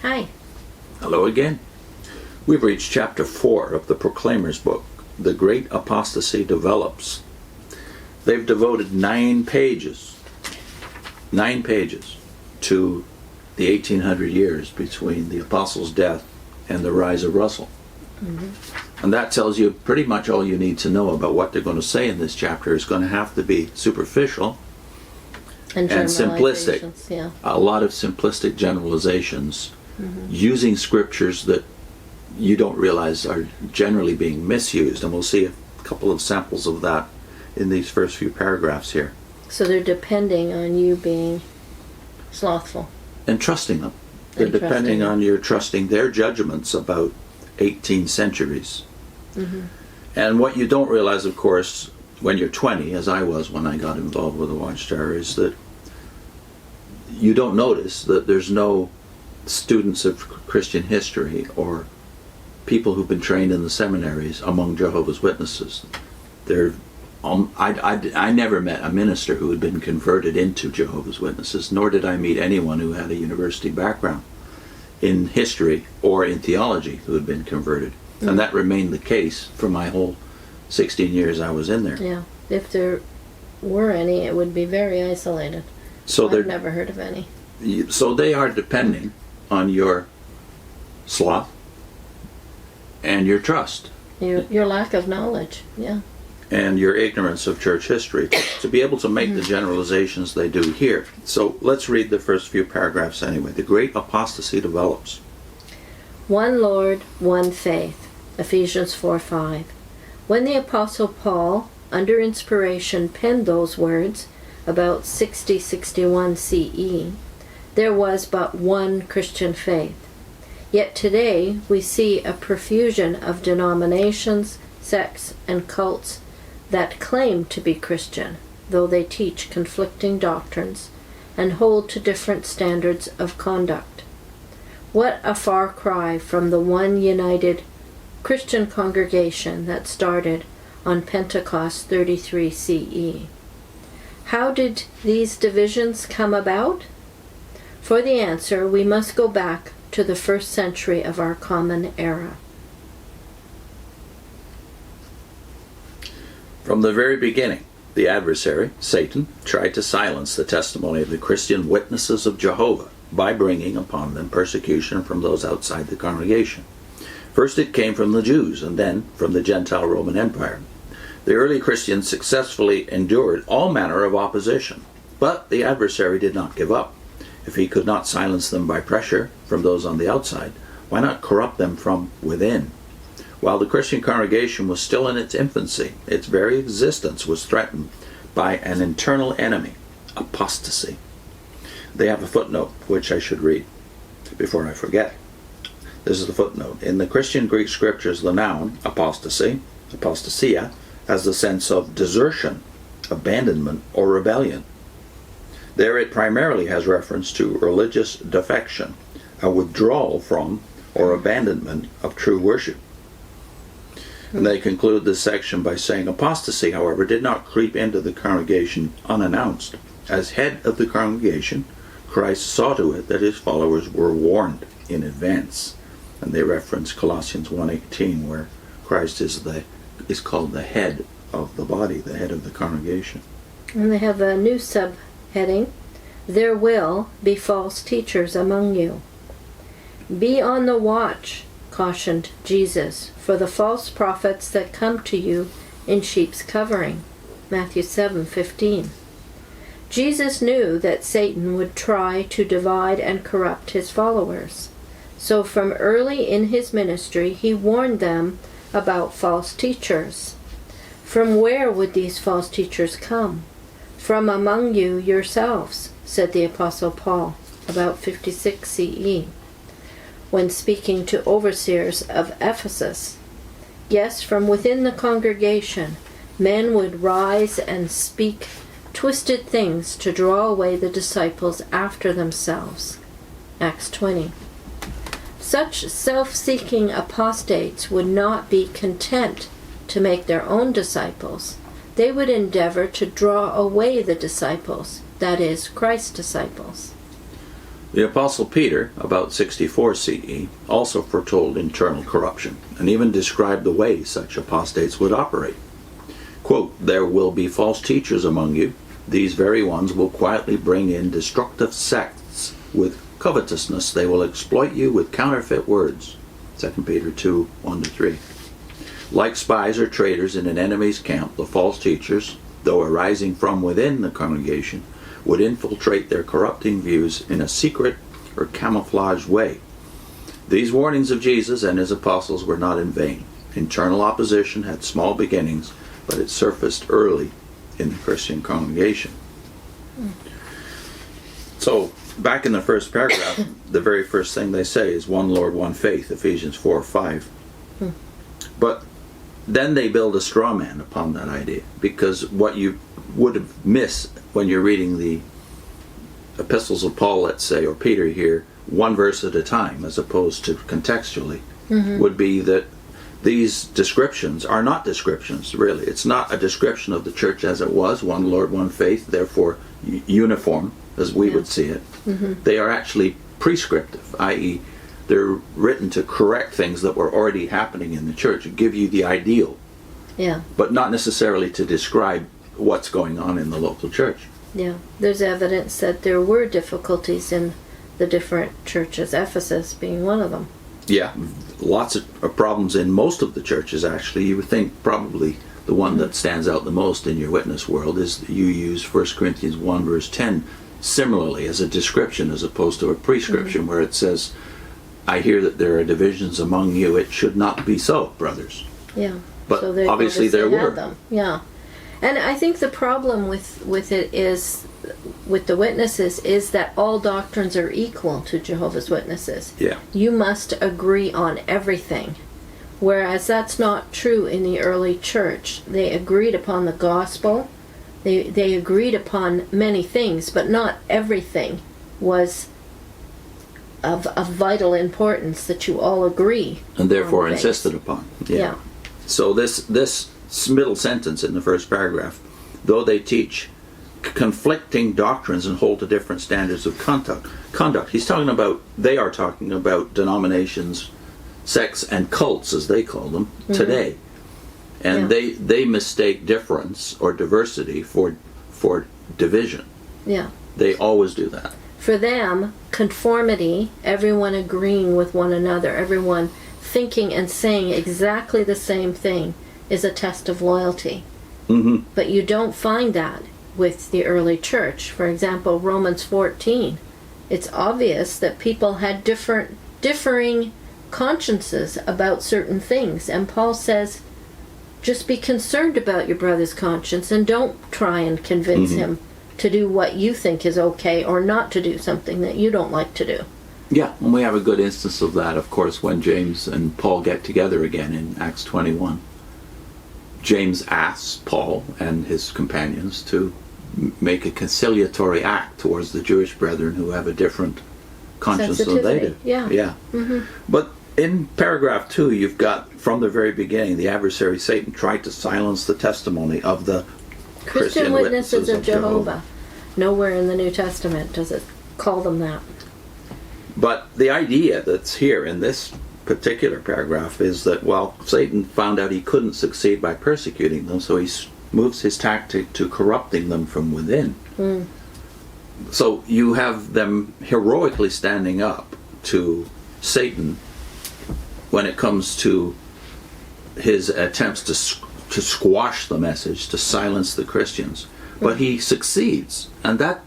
Hi. Hello again. We've reached chapter 4 of the Proclaimer's book, The Great Apostasy Develops. They've devoted 9 pages to the 1800 years between the Apostles' death and the rise of Russell. Mm-hmm. And that tells you pretty much all you need to know about what they're going to say in this chapter. Is going to have to be superficial and simplistic. Yeah. A lot of simplistic generalizations, using scriptures that you don't realize are generally being misused. And we'll see a couple of samples of that in these first few paragraphs here. So they're depending on you being slothful. And trusting them. They're depending on your trusting their judgments about 18 centuries. Mm-hmm. And what you don't realize, of course, when you're 20, as I was when I got involved with the Watchtower, is that you don't notice that there's no students of Christian history or people who've been trained in the seminaries among Jehovah's Witnesses. I never met a minister who had been converted into Jehovah's Witnesses, nor did I meet anyone who had a university background in history or in theology who had been converted. Mm-hmm. And that remained the case for my whole 16 years I was in there. Yeah, if there were any, it would be very isolated. So I've never heard of any. So they are depending on your sloth and your trust. Your lack of knowledge, yeah. And your ignorance of church history to be able to make the generalizations they do here. So let's read the first few paragraphs anyway. The great apostasy develops. One Lord, one faith. Ephesians 4:5. When the Apostle Paul, under inspiration, penned those words about 60-61 CE, there was but one Christian faith. Yet today we see a profusion of denominations, sects, and cults that claim to be Christian, though they teach conflicting doctrines and hold to different standards of conduct. What a far cry from the one united Christian congregation that started on Pentecost 33 CE. How did these divisions come about? For the answer, we must go back to the first century of our common era. From the very beginning, the adversary, Satan, tried to silence the testimony of the Christian witnesses of Jehovah by bringing upon them persecution from those outside the congregation. First it came from the Jews, and then from the Gentile Roman Empire. The early Christians successfully endured all manner of opposition, but the adversary did not give up. If he could not silence them by pressure from those on the outside, why not corrupt them from within? While the Christian congregation was still in its infancy, its very existence was threatened by an internal enemy, apostasy. They have a footnote, which I should read before I forget. This is the footnote. In the Christian Greek scriptures, the noun, apostasy, apostasia, has the sense of desertion, abandonment, or rebellion. There it primarily has reference to religious defection, a withdrawal from or abandonment of true worship. And they conclude this section by saying apostasy, however, did not creep into the congregation unannounced. As head of the congregation, Christ saw to it that his followers were warned in advance. And they reference Colossians 1:18, where Christ is called the head of the body, the head of the congregation. And they have a new subheading, there will be false teachers among you. Be on the watch, cautioned Jesus, for the false prophets that come to you in sheep's covering. Matthew 7:15. Jesus knew that Satan would try to divide and corrupt his followers. So from early in his ministry, he warned them about false teachers. From where would these false teachers come? From among you yourselves, said the Apostle Paul, about 56 CE, when speaking to overseers of Ephesus. Yes, from within the congregation, men would rise and speak twisted things to draw away the disciples after themselves. Acts 20. Such self-seeking apostates would not be content to make their own disciples. They would endeavor to draw away the disciples, that is, Christ's disciples. The Apostle Peter, about 64 CE, also foretold internal corruption and even described the way such apostates would operate. Quote, "There will be false teachers among you. These very ones will quietly bring in destructive sects with covetousness. They will exploit you with counterfeit words." 2 Peter 2, 1-3. Like spies or traitors in an enemy's camp, the false teachers, though arising from within the congregation, would infiltrate their corrupting views in a secret or camouflaged way. These warnings of Jesus and his apostles were not in vain. Internal opposition had small beginnings, but it surfaced early in the Christian congregation. So, back in the first paragraph, the very first thing they say is one Lord, one faith, Ephesians 4:5. But then they build a straw man upon that idea, because what you would have missed when you're reading the epistles of Paul, let's say, or Peter here, one verse at a time, as opposed to contextually, would be that these descriptions are not descriptions, really. It's not a description of the church as it was, one Lord, one faith, therefore uniform, as we would see it. They are actually prescriptive, i.e., they're written to correct things that were already happening in the church and give you the ideal, but not necessarily to describe what's going on in the local church. There's evidence that there were difficulties in the different churches, Ephesus being one of them. Lots of problems in most of the churches, actually. You would think probably the one that stands out the most in your witness world is that you use 1 Corinthians 1 verse 10 similarly as a description as opposed to a prescription, where it says, "I hear that there are divisions among you. It should not be so, brothers." But so they obviously there were. them. And I think the problem with it is, with the witnesses, is that all doctrines are equal to Jehovah's Witnesses. You must agree on everything. Whereas that's not true in the early church. They agreed upon the gospel. They agreed upon many things, but not everything was of vital importance that you all agree. And therefore insisted upon. So this middle sentence in the first paragraph, though they teach conflicting doctrines and hold to different standards of conduct. They are talking about denominations, sects, and cults, as they call them, today. And they mistake difference or diversity for division. They always do that. For them, conformity, everyone agreeing with one another, everyone thinking and saying exactly the same thing, is a test of loyalty. But you don't find that with the early church. For example, Romans 14. It's obvious that people had differing consciences about certain things. And Paul says, just be concerned about your brother's conscience and don't try and convince him to do what you think is okay or not to do something that you don't like to do. And we have a good instance of that, of course, when James and Paul get together again in Acts 21. James asks Paul and his companions to make a conciliatory act towards the Jewish brethren who have a different conscience than they do. But in paragraph 2, you've got, from the very beginning, the adversary Satan tried to silence the testimony of the Christian witnesses of Jehovah. Nowhere in the New Testament does it call them that. But the idea that's here in this particular paragraph is that, Satan found out he couldn't succeed by persecuting them, so he moves his tactic to corrupting them from within. So you have them heroically standing up to Satan when it comes to his attempts to squash the message, to silence the Christians. But he succeeds. And that,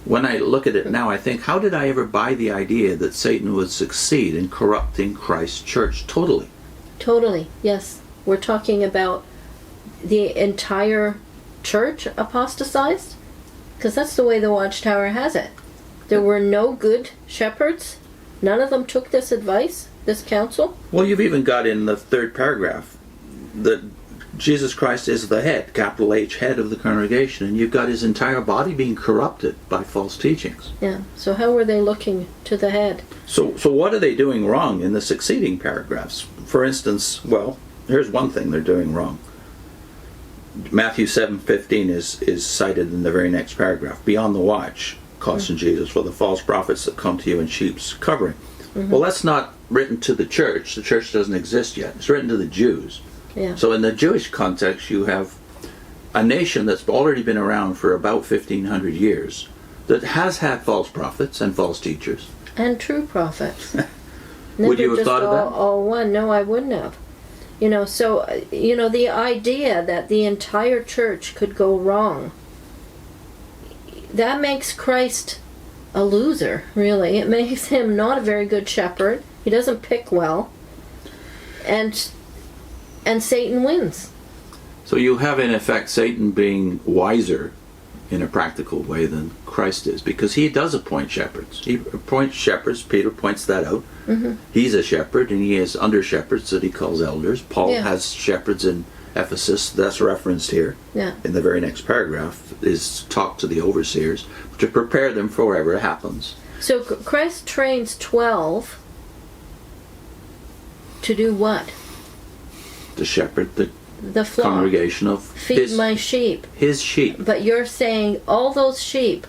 when I look at it now, I think, how did I ever buy the idea that Satan would succeed in corrupting Christ's church totally? Totally, yes. We're talking about the entire church apostatized? Because that's the way the Watchtower has it. There were no good shepherds. None of them took this advice, this counsel. Well, you've even got in the third paragraph that Jesus Christ is the head, capital H, head of the congregation, and you've got his entire body being corrupted by false teachings. So how were they looking to the head? So what are they doing wrong in the succeeding paragraphs? For instance, here's one thing they're doing wrong. Matthew 7:15 is cited in the very next paragraph. Be on the watch. cautioned Jesus, for the false prophets that come to you in sheep's covering. Well, that's not written to the church. The church doesn't exist yet. It's written to the Jews. Yeah. So in the Jewish context, you have a nation that's already been around for about 1,500 years that has had false prophets and false teachers. And true prophets. Would you have just thought of that? all one. No, I wouldn't have. So, the idea that the entire church could go wrong, that makes Christ a loser, really. It makes him not a very good shepherd. He doesn't pick well. And Satan wins. So you have, in effect, Satan being wiser in a practical way than Christ is, because he does appoint shepherds. He appoints shepherds. Peter points that out. He's a shepherd, and he has under shepherds that he calls elders. Paul has shepherds in Ephesus. That's referenced here. Yeah. In the very next paragraph is talk to the overseers to prepare them for whatever happens. So Christ trains 12 to do what? To shepherd the flock. congregation of Feed my sheep. His sheep. But you're saying all those sheep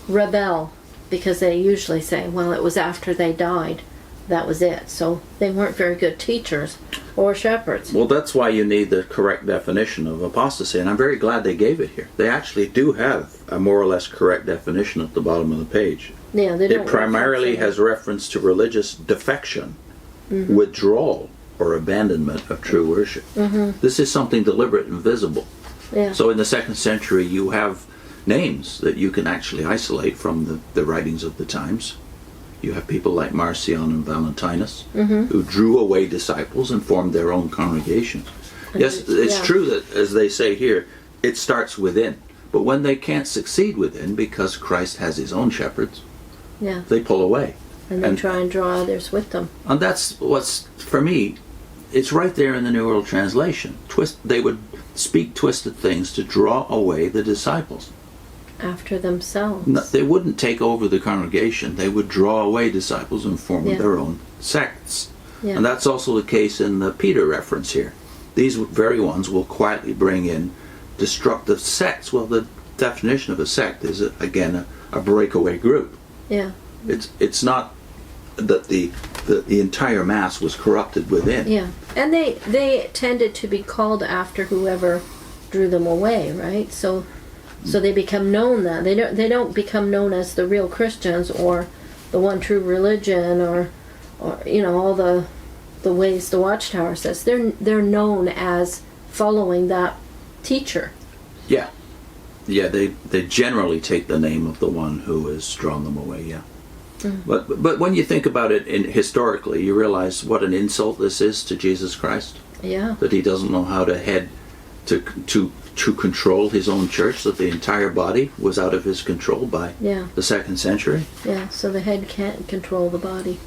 rebel because they usually say, well, it was after they died. That was it. So they weren't very good teachers or shepherds. Well, that's why you need the correct definition of apostasy, and I'm very glad they gave it here. They actually do have a more or less correct definition at the bottom of the page. Yeah, they don't. It primarily has reference to religious defection, withdrawal, or abandonment of true worship. This is something deliberate and visible. Yeah. So in the 2nd century, you have names that you can actually isolate from the writings of the times. You have people like Marcion and Valentinus, who drew away disciples and formed their own congregations. Yes, it's true that, as they say here, it starts within. But when they can't succeed within because Christ has his own shepherds, they pull away. And they try and draw others with them. And that's what's, for me, it's right there in the New World Translation. They would speak twisted things to draw away the disciples. After themselves. No, they wouldn't take over the congregation. They would draw away disciples and form their own sects. And that's also the case in the Peter reference here. These very ones will quietly bring in destructive sects. Well, the definition of a sect is, again, a breakaway group. Yeah. It's not that the entire mass was corrupted within. Yeah. And they tended to be called after whoever drew them away, right? So they become known that. They don't become known as the real Christians or the one true religion or all the ways the Watchtower says. They're known as following that teacher. Yeah. Yeah, they generally take the name of the one who has drawn them away, yeah. But when you think about it historically, you realize what an insult this is to Jesus Christ. Yeah. That he doesn't know how to head to control his own church, that the entire body was out of his control by the 2nd century. Yeah, so the head can't control the body.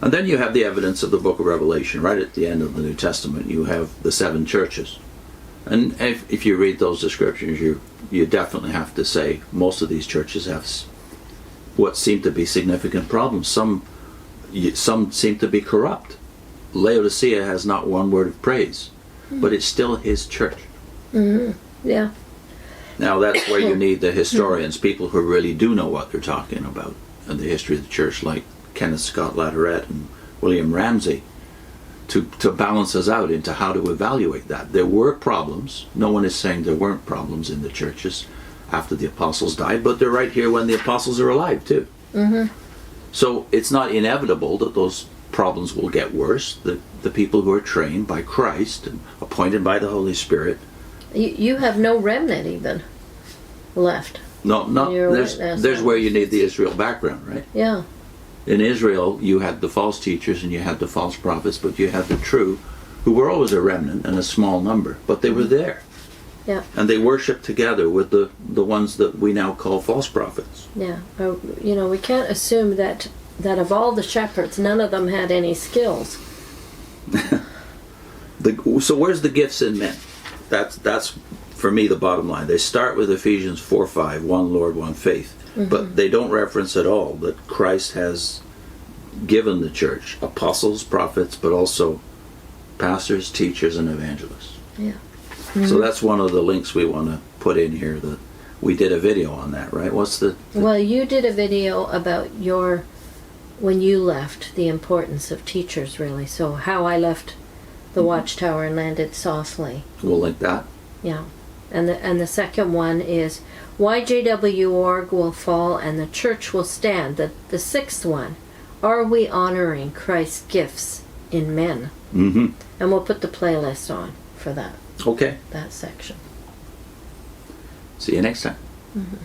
And then you have the evidence of the book of Revelation. Right at the end of the New Testament, you have the 7 churches. And if you read those descriptions, you definitely have to say most of these churches have what seem to be significant problems. Some seem to be corrupt. Laodicea has not one word of praise, but it's still his church. Yeah. Now that's where you need the historians, people who really do know what they're talking about in the history of the church, like Kenneth Scott Latourette and William Ramsey, to balance us out into how to evaluate that. There were problems. No one is saying there weren't problems in the churches after the apostles died, but they're right here when the apostles are alive too. So it's not inevitable that those problems will get worse. The people who are trained by Christ and appointed by the Holy Spirit. You have no remnant even left. No, there's where you need the Israel background, right? Yeah. In Israel, you had the false teachers and you had the false prophets, but you had the true, who were always a remnant and a small number, but they were there. Yeah. And they worshiped together with the ones that we now call false prophets. Yeah. We can't assume that of all the shepherds, none of them had any skills. So where's the gifts in men? That's for me the bottom line. They start with Ephesians 4:5, one Lord, one faith. But they don't reference at all that Christ has given the church apostles, prophets, but also pastors, teachers, and evangelists. Yeah. So that's one of the links we want to put in here, that We did a video on that, right? What's the Well, you did a video about when you left, the importance of teachers, really. So how I left the Watchtower and landed softly. We'll link that. Yeah. And the second one is why JW org will fall and the church will stand. The sixth one, are we honoring Christ's gifts in men? Mm-hmm. And we'll put the playlist on for that Okay. section. See you next time. Mm-hmm.